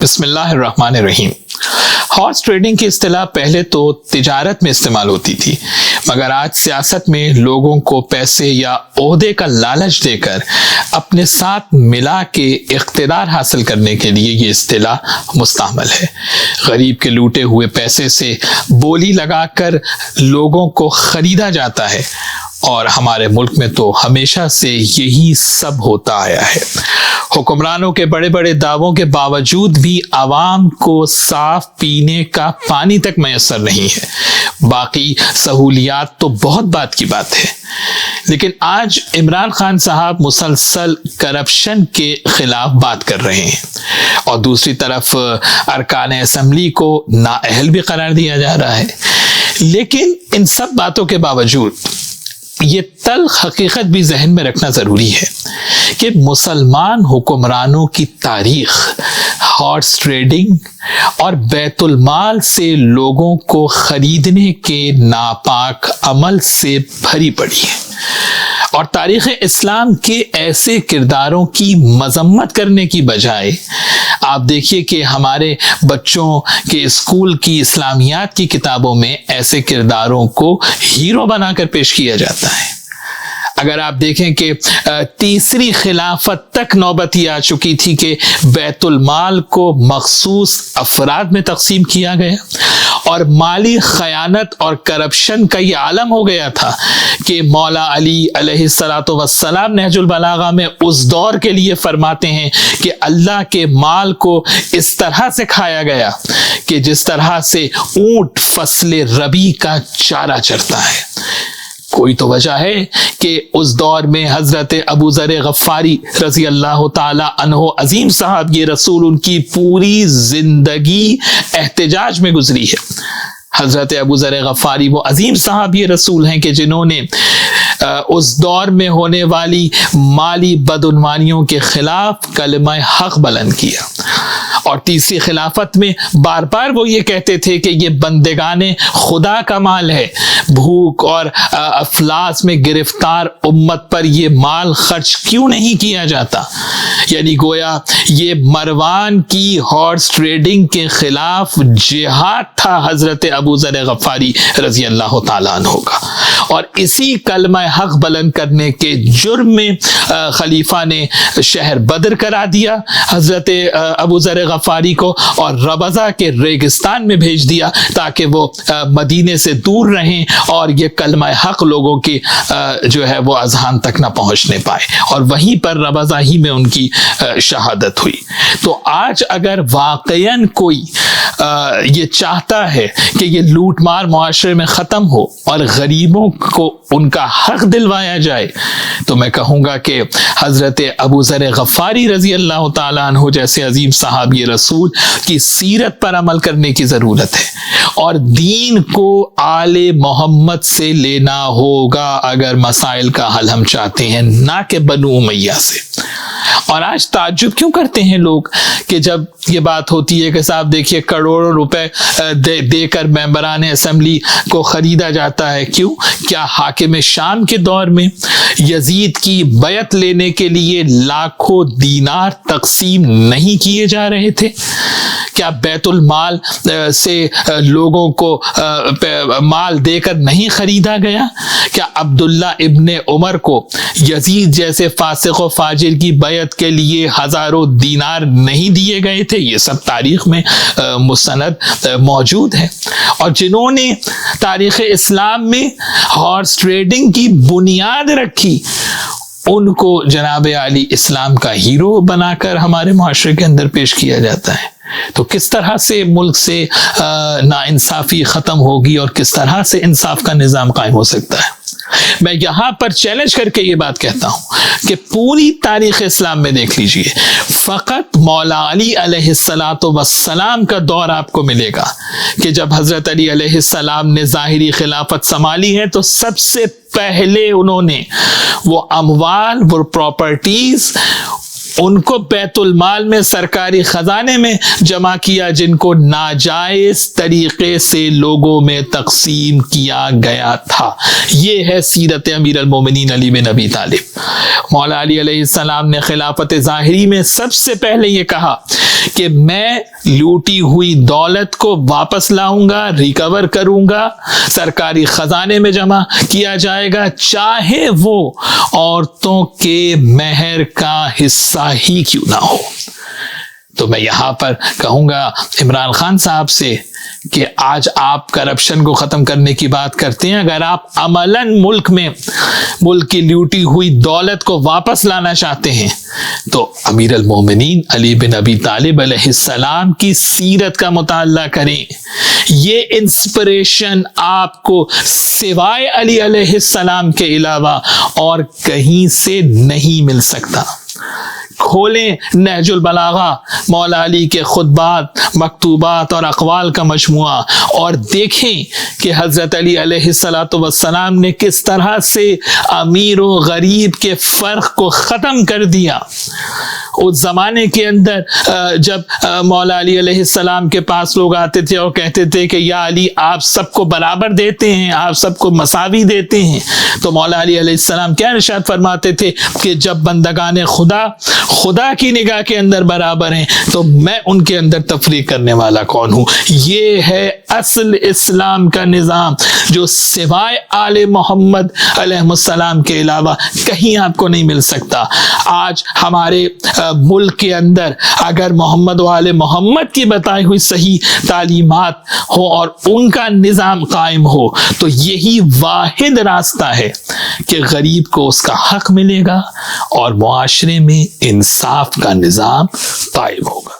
بسم اللہ الرحمن الرحیم۔ ہارس ٹریڈنگ کی اصطلاح پہلے تو تجارت میں استعمال ہوتی تھی، مگر آج سیاست میں لوگوں کو پیسے یا عہدے کا لالچ دے کر اپنے ساتھ ملا کے اقتدار حاصل کرنے کے لیے یہ اصطلاح مستعمل ہے۔ غریب کے لوٹے ہوئے پیسے سے بولی لگا کر لوگوں کو خریدا جاتا ہے، اور ہمارے ملک میں تو ہمیشہ سے یہی سب ہوتا آیا ہے۔ حکمرانوں کے بڑے بڑے دعووں کے باوجود بھی عوام کو صاف پینے کا پانی تک میسر نہیں ہے، باقی سہولیات تو بہت بات کی بات ہے۔ لیکن آج عمران خان صاحب مسلسل کرپشن کے خلاف بات کر رہے ہیں، اور دوسری طرف ارکان اسمبلی کو نااہل بھی قرار دیا جا رہا ہے۔ لیکن ان سب باتوں کے باوجود یہ تلخ حقیقت بھی ذہن میں رکھنا ضروری ہے کہ مسلمان حکمرانوں کی تاریخ ہارس ٹریڈنگ اور بیت المال سے لوگوں کو خریدنے کے ناپاک عمل سے بھری پڑی ہے، اور تاریخ اسلام کے ایسے کرداروں کی مذمت کرنے کی بجائے آپ دیکھیے کہ ہمارے بچوں کے اسکول کی اسلامیات کی کتابوں میں ایسے کرداروں کو ہیرو بنا کر پیش کیا جاتا ہے۔ اگر آپ دیکھیں کہ تیسری خلافت تک نوبت یہ آ چکی تھی کہ بیت المال کو مخصوص افراد میں تقسیم کیا گیا، اور مالی خیانت اور کرپشن کا یہ عالم ہو گیا تھا کہ مولا علی علیہ السلام نہج البلاغہ میں اس دور کے لیے فرماتے ہیں کہ اللہ کے مال کو اس طرح سے کھایا گیا کہ جس طرح سے اونٹ فصل ربیع کا چارہ چرتا ہے۔ کوئی تو وجہ ہے کہ اس دور میں حضرت ابو ذر غفاری رضی اللہ تعالی عنہ عظیم صاحب یہ رسول ان کی پوری زندگی احتجاج میں گزری ہے۔ حضرت ابو ذر غفاری وہ عظیم صاحب یہ رسول ہیں کہ جنہوں نے اس دور میں ہونے والی مالی بدعنوانیوں کے خلاف کلمہ حق بلند کیا، اور تیسری خلافت میں بار بار وہ یہ کہتے تھے کہ یہ بندگان خدا کا مال ہے، بھوک اور افلاس میں گرفتار امت پر یہ مال خرچ کیوں نہیں کیا جاتا؟ یعنی گویا یہ مروان کی ہارس ٹریڈنگ کے خلاف جہاد تھا حضرت ابو ذر غفاری رضی اللہ تعالیٰ عنہ کا، اور اسی کلمہ حق بلند کرنے کے جرم میں خلیفہ نے شہر بدر کرا دیا حضرت ابو ذر غفاری کو، اور ربضہ کے ریگستان میں بھیج دیا تاکہ وہ مدینے سے دور رہیں اور یہ کلمہ حق لوگوں کی جو ہے وہ اذہان تک نہ پہنچنے پائے، اور وہیں پر ربضہ ہی میں ان کی شہادت ہوئی۔ تو آج اگر واقعاً کوئی یہ چاہتا ہے کہ یہ لوٹ مار معاشرے میں ختم ہو اور غریبوں کو ان کا حق دلوایا جائے، تو میں کہوں گا کہ حضرت ابو ذر غفاری رضی اللہ تعالیٰ عنہ جیسے عظیم صحابی رسول کی سیرت پر عمل کرنے کی ضرورت ہے، اور دین کو آل محمد سے لینا ہوگا اگر مسائل کا حل ہم چاہتے ہیں، نہ کہ بنو امیہ سے۔ اور آج تعجب کیوں کرتے ہیں لوگ کہ جب یہ بات ہوتی ہے کہ صاحب دیکھیے کروڑوں روپے دے کر ممبران اسمبلی کو خریدا جاتا ہے؟ کیوں؟ کیا حاکم شام کے دور میں یزید کی بیعت لینے کے لیے لاکھوں دینار تقسیم نہیں کیے جا رہے تھے؟ کیا بیت المال سے لوگوں کو مال دے کر نہیں خریدا گیا؟ کیا عبداللہ ابن عمر کو یزید جیسے فاسق و فاجر کی بیعت کے لیے ہزاروں دینار نہیں دیے گئے تھے؟ یہ سب تاریخ میں مستند موجود ہے، اور جنہوں نے تاریخ اسلام میں ہارس ٹریڈنگ کی بنیاد رکھی ان کو جناب علی اسلام کا ہیرو بنا کر ہمارے معاشرے کے اندر پیش کیا جاتا ہے۔ تو کس طرح سے ملک سے ناانصافی ختم ہوگی اور کس طرح سے انصاف کا نظام قائم ہو سکتا ہے؟ میں یہاں پر چیلنج کر کے یہ بات کہتا ہوں کہ پوری تاریخ اسلام میں دیکھ لیجئے، فقط مولا علی علیہ السلام کا دور آپ کو ملے گا کہ جب حضرت علی علیہ السلام نے ظاہری خلافت سنبھالی ہے تو سب سے پہلے انہوں نے وہ اموال، وہ پراپرٹیز ان کو بیت المال میں سرکاری خزانے میں جمع کیا جن کو ناجائز طریقے سے لوگوں میں تقسیم کیا گیا تھا۔ یہ ہے سیرت امیر المومنین علی بن ابی طالب۔ مولا علی علیہ السلام نے خلافت ظاہری میں سب سے پہلے یہ کہا کہ میں لوٹی ہوئی دولت کو واپس لاؤں گا، ریکور کروں گا، سرکاری خزانے میں جمع کیا جائے گا، چاہے وہ عورتوں کے مہر کا حصہ ہی کیوں نہ ہو۔ تو میں یہاں پر کہوں گا عمران خان صاحب سے کہ آج آپ کرپشن کو ختم کرنے کی بات کرتے ہیں، اگر آپ عملاً ملک کی لوٹی ہوئی دولت کو واپس لانا چاہتے ہیں تو امیر المومنین علی بن ابی طالب علیہ السلام کی سیرت کا مطالعہ کریں۔ یہ انسپریشن آپ کو سوائے علی علیہ السلام کے علاوہ اور کہیں سے نہیں مل سکتا۔ کھولیں نہج البلاغہ، مولا علی کے خطبات، مکتوبات اور اقوال کا مجموعہ، اور دیکھیں کہ حضرت علی علیہ السلام نے کس طرح سے امیر و غریب کے فرق کو ختم کر دیا۔ اس زمانے کے اندر جب مولا علی علیہ السلام کے پاس لوگ آتے تھے اور کہتے تھے کہ یا علی آپ سب کو برابر دیتے ہیں، آپ سب کو مساوی دیتے ہیں، تو مولا علی علیہ السلام کیا ارشاد فرماتے تھے کہ جب بندگان خدا کی نگاہ کے اندر برابر ہیں تو میں ان کے اندر تفریق کرنے والا کون ہوں۔ یہ ہے اصل اسلام کا نظام جو سوائے آل محمد علیہ السلام کے علاوہ کہیں آپ کو نہیں مل سکتا۔ آج ہمارے ملک کے اندر اگر محمد و آل محمد کی بتائی ہوئی صحیح تعلیمات ہو اور ان کا نظام قائم ہو تو یہی واحد راستہ ہے کہ غریب کو اس کا حق ملے گا اور معاشرے میں انصاف کا نظام قائم ہوگا۔